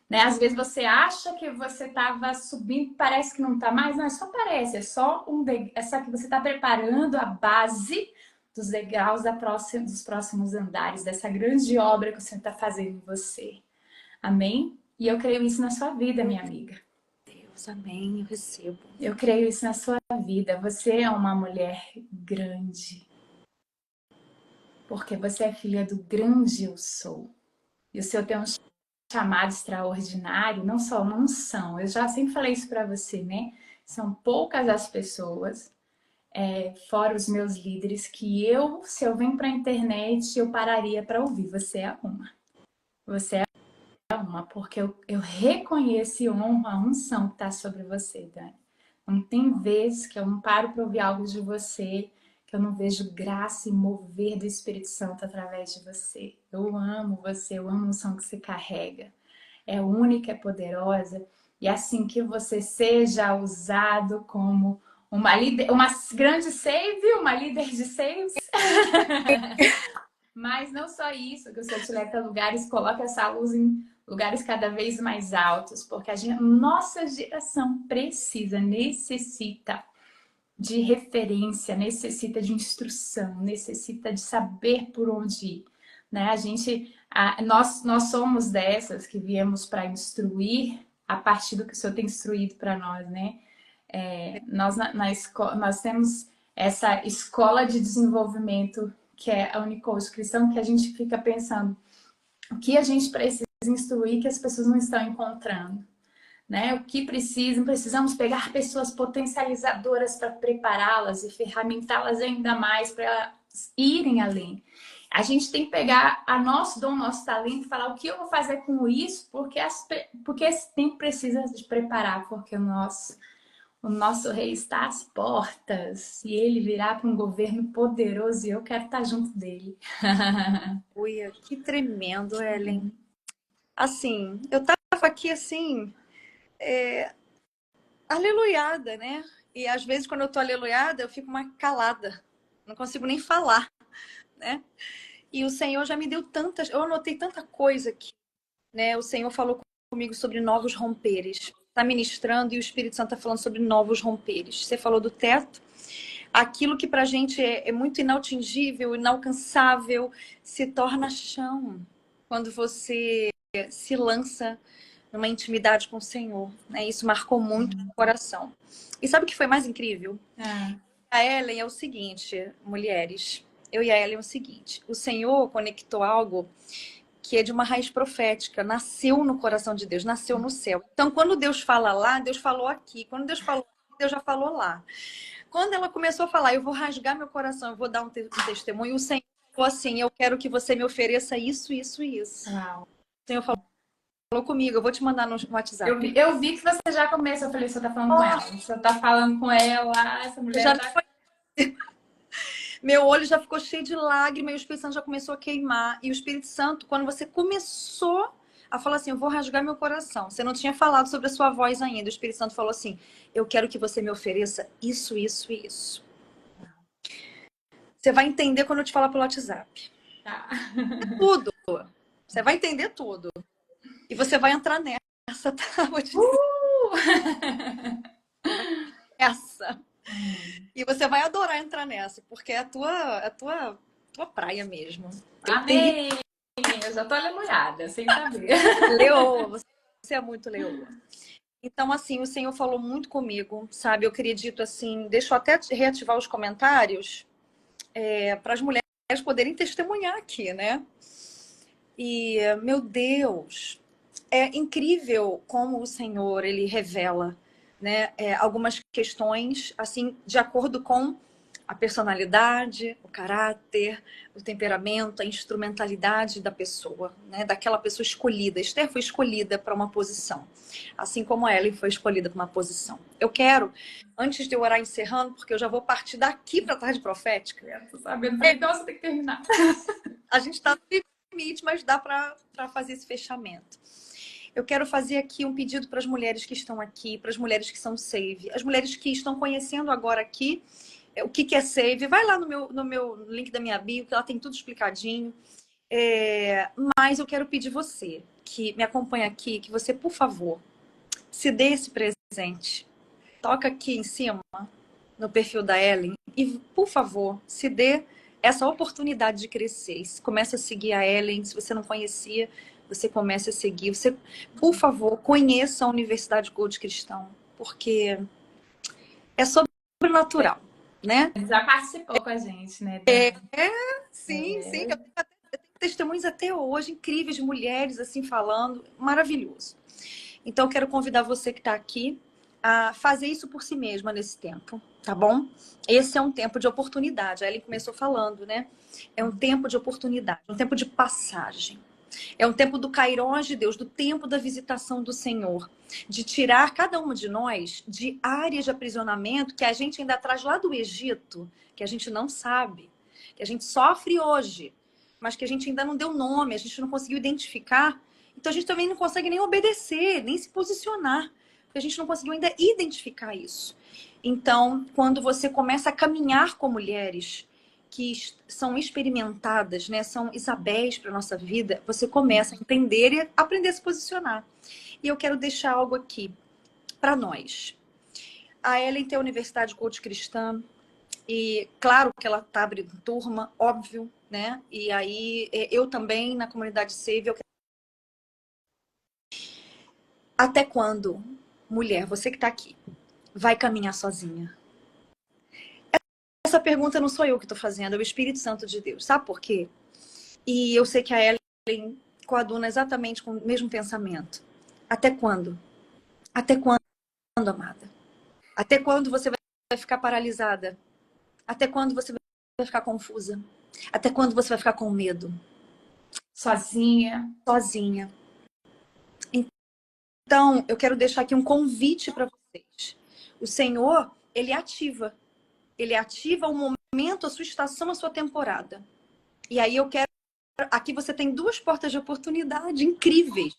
Né? Às vezes você acha que você estava subindo, parece que não está mais, não, é só parece, é só que você está preparando a base dos degraus dos próximos andares, dessa grande obra que o Senhor está fazendo em você. Amém? E eu creio isso na sua vida, minha amiga. Deus, amém, eu recebo. Eu creio isso na sua vida. Você é uma mulher grande. Porque você é filha do grande eu sou. E o Senhor tem um chamado extraordinário, não só uma unção. Eu já sempre falei isso para você, né? São poucas as pessoas, fora os meus líderes, que se eu venho para a internet, eu pararia para ouvir. Você é uma. Você é uma, porque eu reconheço e honro a unção que está sobre você, Dani. Não tem vezes que eu não paro para ouvir algo de você, que eu não vejo graça e mover do Espírito Santo através de você. Eu amo você, eu amo a unção que você carrega. É única, é poderosa. E assim que você seja usado como uma grande save, uma líder de saves. Mas não só isso, que o Senhor te leve para lugares, coloca essa luz em lugares cada vez mais altos, porque nossa geração necessita de referência, necessita de instrução, necessita de saber por onde ir, né? Nós somos dessas que viemos para instruir a partir do que o Senhor tem instruído para nós, né? Nós na escola, nós temos essa escola de desenvolvimento que é a Unicoach Cristão, que a gente fica pensando o que a gente precisa instruir que as pessoas não estão encontrando, né? O que precisamos pegar pessoas potencializadoras para prepará-las e ferramentá-las ainda mais para elas irem além. A gente tem que pegar a nosso dom, nosso talento e falar o que eu vou fazer com isso, porque esse tempo precisa de preparar, porque o nosso rei está às portas e ele virá para um governo poderoso e eu quero estar junto dele. Ui, que tremendo, Ellen. Assim, eu tava aqui assim, aleluiada, né? E às vezes quando eu tô aleluiada, eu fico uma calada. Não consigo nem falar, né? E o Senhor já me deu tantas, eu anotei tanta coisa aqui, né? O Senhor falou comigo sobre novos romperes. Tá ministrando e o Espírito Santo tá falando sobre novos romperes. Você falou do teto. Aquilo que pra gente é muito inatingível, inalcançável, se torna chão quando você se lança numa intimidade com o Senhor, né? Isso marcou muito o coração. E sabe o que foi mais incrível? A Ellen é o seguinte, mulheres, eu e a Ellen é o seguinte, o Senhor conectou algo que é de uma raiz profética, nasceu no coração de Deus, nasceu no céu. Então, quando Deus fala lá, Deus falou aqui. Quando Deus falou aqui, Deus já falou lá. Quando ela começou a falar, eu vou rasgar meu coração, eu vou dar um testemunho, o Senhor falou assim, eu quero que você me ofereça isso, isso e isso. Uau. O Senhor falou comigo, eu vou te mandar no WhatsApp. Eu vi que você já começou, eu falei, você tá falando com ela. Você tá falando com ela, essa mulher já tá... foi... Meu olho já ficou cheio de lágrimas e o Espírito Santo já começou a queimar. E o Espírito Santo, quando você começou a falar assim, eu vou rasgar meu coração. Você não tinha falado sobre a sua voz ainda. O Espírito Santo falou assim, eu quero que você me ofereça isso, isso e isso. Você vai entender quando eu te falar pelo WhatsApp. Tá. Tudo. Você vai entender tudo. E você vai entrar nessa, tá? Vou te dizer. Essa. E você vai adorar entrar nessa, porque é a tua praia mesmo. Amém! Eu já tô lembrada, sem saber. Leoa, você é muito leoa. Então, assim, o Senhor falou muito comigo, sabe? Eu acredito, assim, deixa eu até reativar os comentários para as mulheres poderem testemunhar aqui, né? E, meu Deus, é incrível como o Senhor, ele revela, né, algumas questões, assim, de acordo com a personalidade, o caráter, o temperamento, a instrumentalidade da pessoa, né, daquela pessoa escolhida. Esther foi escolhida para uma posição, assim como a Ellen foi escolhida para uma posição. Eu quero, antes de eu orar encerrando, porque eu já vou partir daqui para a tarde profética. Eu tô sabendo, então você tem que terminar. A gente está no limite, mas dá para fazer esse fechamento. Eu quero fazer aqui um pedido para as mulheres que estão aqui, para as mulheres que são Save, as mulheres que estão conhecendo agora aqui o que é Save. Vai lá no meu link da minha bio, que lá tem tudo explicadinho. Mas eu quero pedir você, que me acompanha aqui, que você, por favor, se dê esse presente. Toca aqui em cima, no perfil da Ellen, e, por favor, se dê essa oportunidade de crescer. Comece a seguir a Ellen, se você não conhecia, você comece a seguir. Você, por favor, conheça a Universidade Coach Cristão, porque é sobrenatural, né? Já participou com a gente, né? Sim. Eu tenho testemunhos até hoje incríveis de mulheres assim falando, maravilhoso. Então, eu quero convidar você que está aqui a fazer isso por si mesma nesse tempo, tá bom? Esse é um tempo de oportunidade. A Ellen começou falando, né? É um tempo de oportunidade, um tempo de passagem. É um tempo do Kairós de Deus, do tempo da visitação do Senhor. De tirar cada uma de nós de áreas de aprisionamento que a gente ainda traz lá do Egito, que a gente não sabe, que a gente sofre hoje, mas que a gente ainda não deu nome, a gente não conseguiu identificar. Então a gente também não consegue nem obedecer, nem se posicionar, porque a gente não conseguiu ainda identificar isso. Então, quando você começa a caminhar com mulheres que são experimentadas, né? São Isabéis para nossa vida, você começa a entender e aprender a se posicionar. E eu quero deixar algo aqui para nós. A Ellen tem a Universidade Coach Cristã, e claro que ela está abrindo turma, óbvio, né? E aí eu também, na comunidade Save, eu quero... Até quando, mulher, você que está aqui, vai caminhar sozinha? Essa pergunta não sou eu que estou fazendo, é o Espírito Santo de Deus. Sabe por quê? E eu sei que a Ellen coaduna exatamente com o mesmo pensamento. Até quando? Até quando, amada? Até quando você vai ficar paralisada? Até quando você vai ficar confusa? Até quando você vai ficar com medo? Sozinha. Sozinha. Então, eu quero deixar aqui um convite para vocês. O Senhor, Ele ativa. Ele ativa o momento, a sua estação, a sua temporada. E aí eu quero... Aqui você tem duas portas de oportunidade incríveis.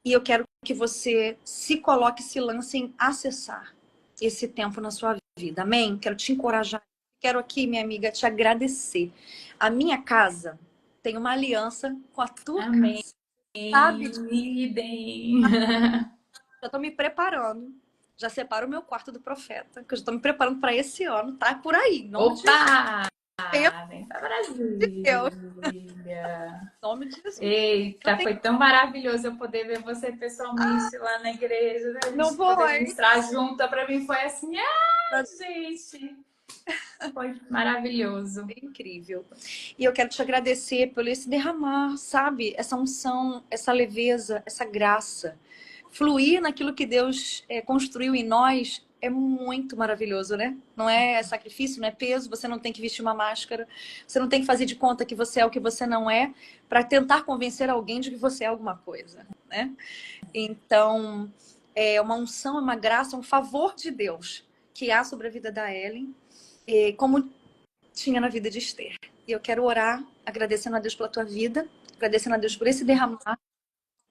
E eu quero que você se coloque, se lance em acessar esse tempo na sua vida. Amém? Quero te encorajar. Quero aqui, minha amiga, te agradecer. A minha casa tem uma aliança com a tua Amém. casa. Sabe? Idem. Já estou me preparando. Já separo o meu quarto do profeta, que eu já estou me preparando para esse ano, tá? Por aí. Em nome Opa! Vem pra de Deus. Brasília. Em nome de Jesus. Eita, foi tão maravilhoso eu poder ver você pessoalmente lá na igreja, né? A Não gente poder foi? ministrar junto. Pra mim foi assim, gente, foi maravilhoso. Incrível. E eu quero te agradecer por esse derramar, sabe? Essa unção, essa leveza, essa graça. Fluir naquilo que Deus construiu em nós é muito maravilhoso, né? Não é sacrifício, não é peso, você não tem que vestir uma máscara, você não tem que fazer de conta que você é o que você não é, para tentar convencer alguém de que você é alguma coisa, né? Então, é uma unção, é uma graça, um favor de Deus que há sobre a vida da Ellen, como tinha na vida de Esther. E eu quero orar, agradecendo a Deus pela tua vida, agradecendo a Deus por esse derramar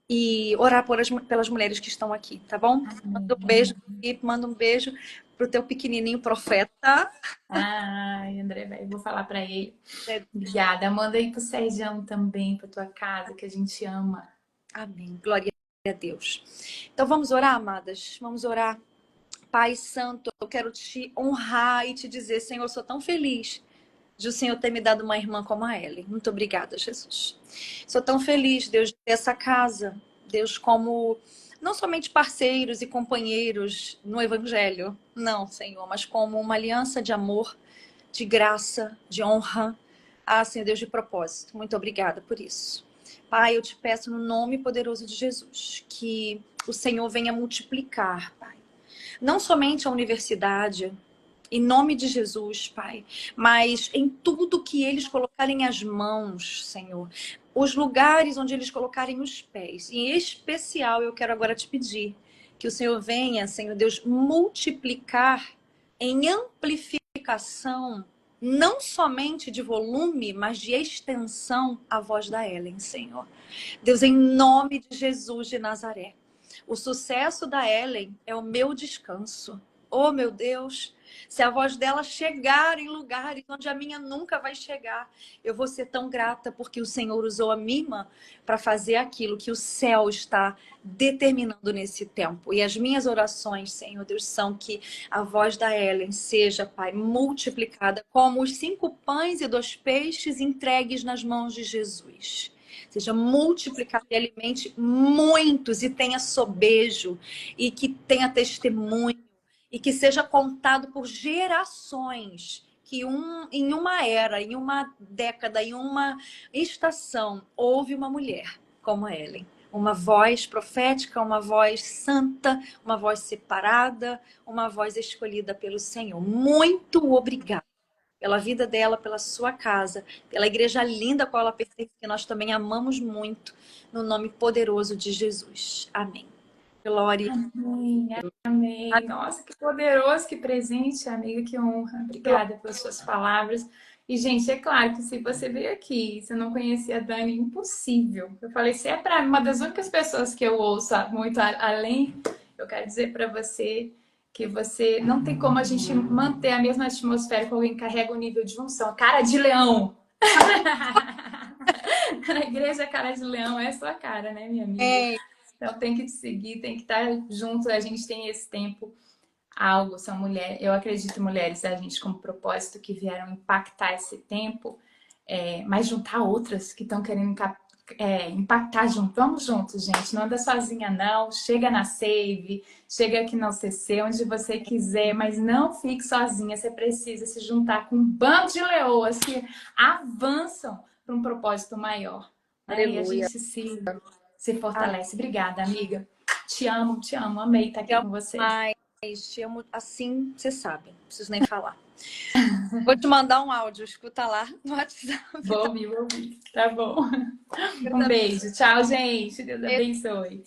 e orar pelas mulheres que estão aqui, tá bom? Manda um beijo, Felipe, manda um beijo pro teu pequenininho profeta. Ai, André, velho, vou falar pra ele. Obrigada. Manda aí pro Serjão também, pra tua casa, que a gente ama. Amém. Glória a Deus. Então vamos orar, amadas? Vamos orar. Pai Santo, eu quero te honrar e te dizer, Senhor, eu sou tão feliz de o Senhor ter me dado uma irmã como a Ellen. Muito obrigada, Jesus. Sou tão feliz, Deus, de ter essa casa. Deus, como não somente parceiros e companheiros no Evangelho, não, Senhor, mas como uma aliança de amor, de graça, de honra. Ah, Senhor Deus, de propósito. Muito obrigada por isso. Pai, eu te peço no nome poderoso de Jesus, que o Senhor venha multiplicar, Pai. Não somente a universidade, em nome de Jesus, Pai, mas em tudo que eles colocarem as mãos, Senhor, os lugares onde eles colocarem os pés. Em especial, eu quero agora te pedir que o Senhor venha, Senhor Deus, multiplicar em amplificação, não somente de volume, mas de extensão, a voz da Ellen, Senhor. Deus, em nome de Jesus de Nazaré. O sucesso da Ellen é o meu descanso. Oh, meu Deus, se a voz dela chegar em lugares onde a minha nunca vai chegar, eu vou ser tão grata porque o Senhor usou a Mima para fazer aquilo que o céu está determinando nesse tempo. E as minhas orações, Senhor Deus, são que a voz da Ellen seja, Pai, multiplicada como os 5 pães e 2 peixes entregues nas mãos de Jesus. Seja multiplicado e alimente muitos e tenha sobejo e que tenha testemunho e que seja contado por gerações que em uma era, em uma década, em uma estação, houve uma mulher como a Ellen. Uma voz profética, uma voz santa, uma voz separada, uma voz escolhida pelo Senhor. Muito obrigada pela vida dela, pela sua casa, pela igreja linda a qual ela pertence, que nós também amamos muito, no nome poderoso de Jesus. Amém. Glória. Amém, amém. Nossa, que poderoso, que presente, amiga, que honra. Obrigada pelas suas palavras. E, gente, é claro que se você veio aqui e você não conhecia a Dani, impossível. Eu falei, se é para uma das únicas pessoas que eu ouço muito além, eu quero dizer para você que você não tem como a gente manter a mesma atmosfera com alguém que carrega o nível de unção. Cara de leão! Na igreja, cara de leão é a sua cara, né, minha amiga? É. Então tem que te seguir, tem que estar junto. A gente tem esse tempo, algo, são mulheres, eu acredito em mulheres, a gente com propósito que vieram impactar esse tempo, mas juntar outras que estão querendo impactar junto. Vamos juntos, gente. Não anda sozinha, não. Chega na Save, chega aqui no CC, onde você quiser, mas não fique sozinha. Você precisa se juntar com um bando de leoas que avançam para um propósito maior. Né? E a Aleluia. gente se fortalece. Obrigada, amiga. Te amo, te amo. Amei estar aqui com você. Te amo assim, você sabe. Não preciso nem falar. Vou te mandar um áudio, escuta lá no WhatsApp. Vou ouvir. Tá bom. Um beijo. Tchau, gente. Deus abençoe.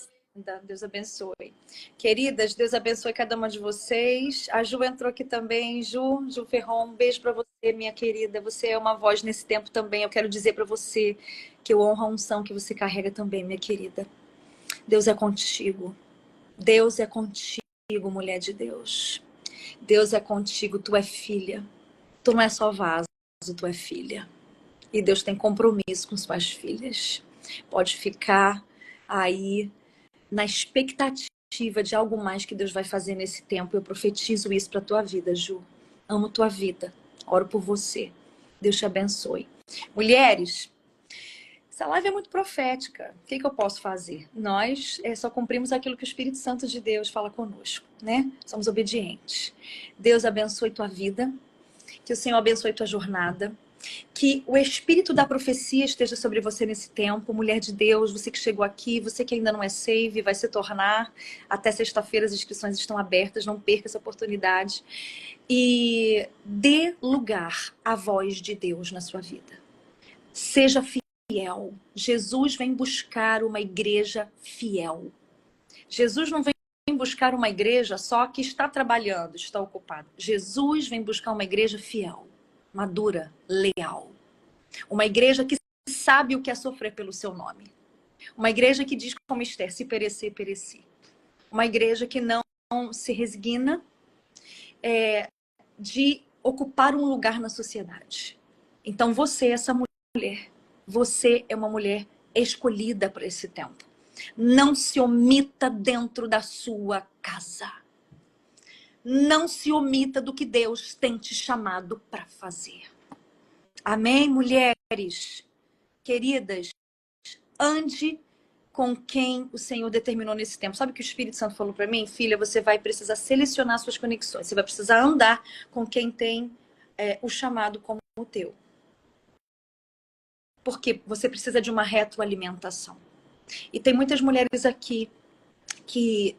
Deus abençoe. Queridas, Deus abençoe cada uma de vocês. A Ju entrou aqui também. Ju Ferron, um beijo para você, minha querida. Você é uma voz nesse tempo também. Eu quero dizer para você que eu honro a unção que você carrega também, minha querida. Deus é contigo. Deus é contigo, mulher de Deus. Deus é contigo, tu é filha. Tu não é só vaso, tu é filha. E Deus tem compromisso com suas filhas. Pode ficar aí na expectativa de algo mais que Deus vai fazer nesse tempo. Eu profetizo isso para tua vida, Ju. Amo tua vida. Oro por você. Deus te abençoe. Mulheres, essa live é muito profética. O que eu posso fazer? Nós só cumprimos aquilo que o Espírito Santo de Deus fala conosco, né? Somos obedientes. Deus abençoe tua vida. Que o Senhor abençoe tua jornada. Que o espírito da profecia esteja sobre você nesse tempo. Mulher de Deus, você que chegou aqui, você que ainda não é Save, vai se tornar. Até sexta-feira as inscrições estão abertas, não perca essa oportunidade. E dê lugar à voz de Deus na sua vida. Seja fiel. Jesus vem buscar uma igreja fiel. Jesus não vem buscar uma igreja só que está trabalhando, está ocupada. Jesus vem buscar uma igreja fiel, madura, leal. Uma igreja que sabe o que é sofrer pelo seu nome. Uma igreja que diz como Esther, se perecer, pereci. Uma igreja que não se resigna de ocupar um lugar na sociedade. Então você, essa mulher, você é uma mulher escolhida para esse tempo. Não se omita dentro da sua casa. Não se omita do que Deus tem te chamado para fazer. Amém, mulheres? Queridas, ande com quem o Senhor determinou nesse tempo. Sabe o que o Espírito Santo falou para mim? Filha, você vai precisar selecionar suas conexões. Você vai precisar andar com quem tem o chamado como o teu. Porque você precisa de uma retroalimentação. E tem muitas mulheres aqui que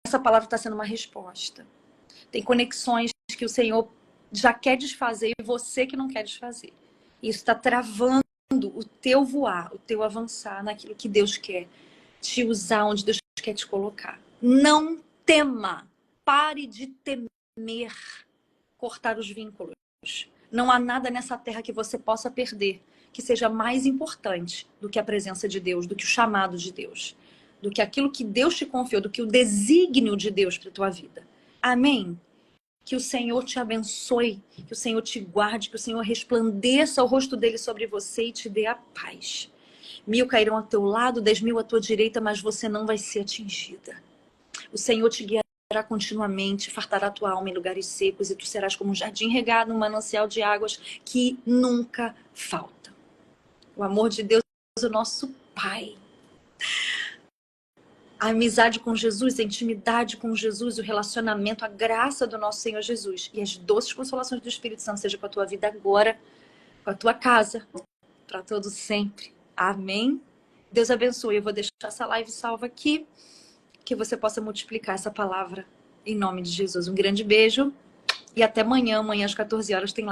essa palavra está sendo uma resposta. Tem conexões que o Senhor já quer desfazer e você que não quer desfazer. Isso está travando o teu voar, o teu avançar naquilo que Deus quer te usar, onde Deus quer te colocar. Não tema, pare de temer cortar os vínculos. Não há nada nessa terra que você possa perder que seja mais importante do que a presença de Deus, do que o chamado de Deus, do que aquilo que Deus te confiou, do que o desígnio de Deus para a tua vida. Amém? Que o Senhor te abençoe, que o Senhor te guarde, que o Senhor resplandeça o rosto dele sobre você e te dê a paz. 1000 cairão ao teu lado, 10.000 à tua direita, mas você não vai ser atingida. O Senhor te guiará continuamente, fartará tua alma em lugares secos e tu serás como um jardim regado, um manancial de águas que nunca falta. O amor de Deus, o nosso Pai. A amizade com Jesus, a intimidade com Jesus, o relacionamento, a graça do nosso Senhor Jesus e as doces consolações do Espírito Santo seja com a tua vida agora, com a tua casa, para todos sempre. Amém? Deus abençoe. Eu vou deixar essa live salva aqui, que você possa multiplicar essa palavra em nome de Jesus. Um grande beijo e até amanhã. Amanhã às 14 horas tem live.